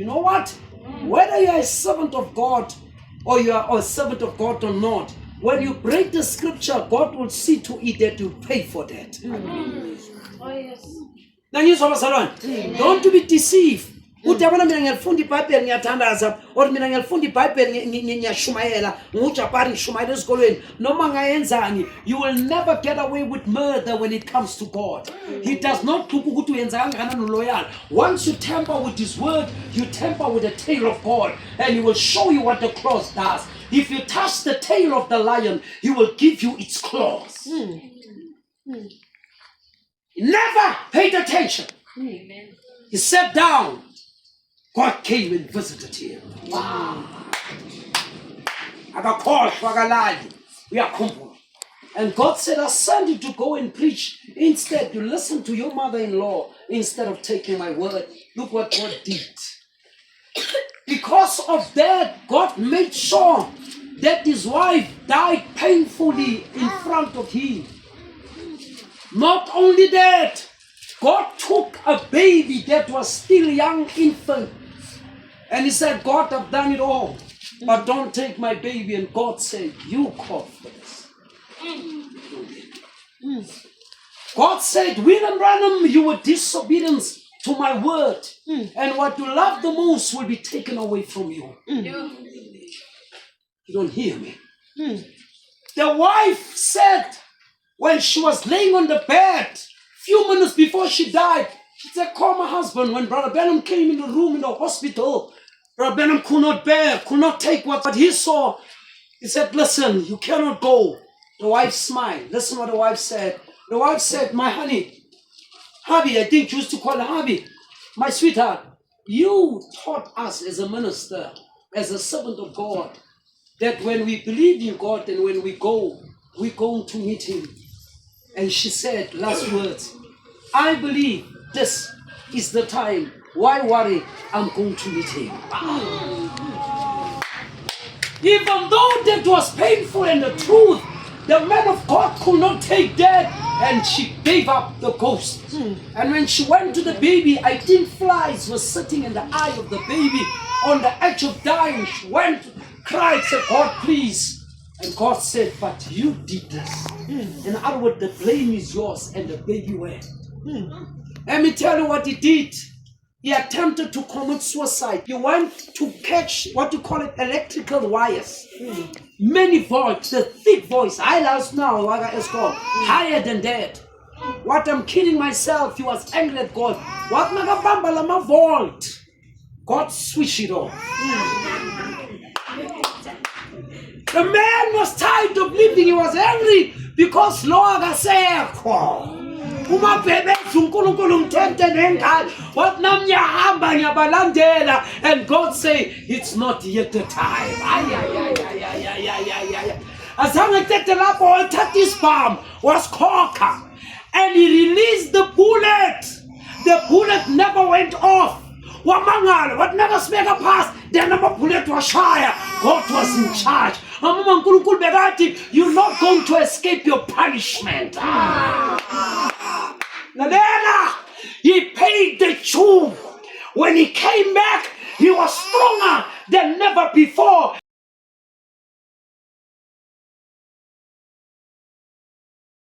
You know what? Whether you are a servant of God or you are a servant of God or not, when you break the scripture, God will see to it that you pay for that. Oh, yes. Don't be deceived. Uthi yabona mina ngiyalifunda iBhayibheli ngiyathandaza or mina ngiyalifunda iBhayibheli ngiyashumayela ngujapari ngishumayela esikolweni noma ngayenzani. You will never get away with murder when it comes to God. He does not look ukuthi uyenza kangakanani loyal. Once you tamper with his word, you tamper with the tail of God, and he will show you what the cross does. If you touch the tail of the lion, he will give you its claws. He never paid attention. Amen. He sat down. God came and visited him. Wow. And God said, I sent you to go and preach. Instead, you listen to your mother-in-law instead of taking my word. Look what God did. Because of that, God made sure that his wife died painfully in front of him. Not only that, God took a baby that was still a young infant. And he said, God, I've done it all. But don't take my baby. And God said, you called for this. God said, William Branham, you were disobedient to my word. And what you love the most will be taken away from you. You don't hear me. The wife said, when she was laying on the bed, few minutes before she died, she said, call my husband. When Brother Branham came in the room in the hospital, Brother Branham could not bear, could not take what he saw. He said, listen, you cannot go. The wife smiled. Listen what the wife said. The wife said, my honey, hubby, I think you used to call her hubby, my sweetheart, you taught us as a minister, as a servant of God, that when we believe in God and when we go, we're going to meet him. And she said, last words, I believe this is the time. Why worry? I'm going to meet him. Even though that was painful and the truth, the man of God could not take that, and she gave up the ghost. And when she went to the baby, I think flies were sitting in the eye of the baby on the edge of dying. She went, cried, said, God, please. And God said, but you did this. In other words, the blame is yours, and the baby went. Let me tell you what he did. He attempted to commit suicide. He went to catch what you call it, electrical wires. Many volts, the thick voice. I lost now, like it's called, higher than that. What I'm kidding myself, he was angry at God. What magabamba lama volt? God switched it off. The man was tired of living. He was angry because Lord said, and God said, it's not yet the time. As I take the lap or touch his palm was corker, and he released the bullet. The bullet never went off. What never smack a pass, the number bullet was shy. God was in charge. You're not going to escape your punishment. He paid the tune. When he came back, he was stronger than never before.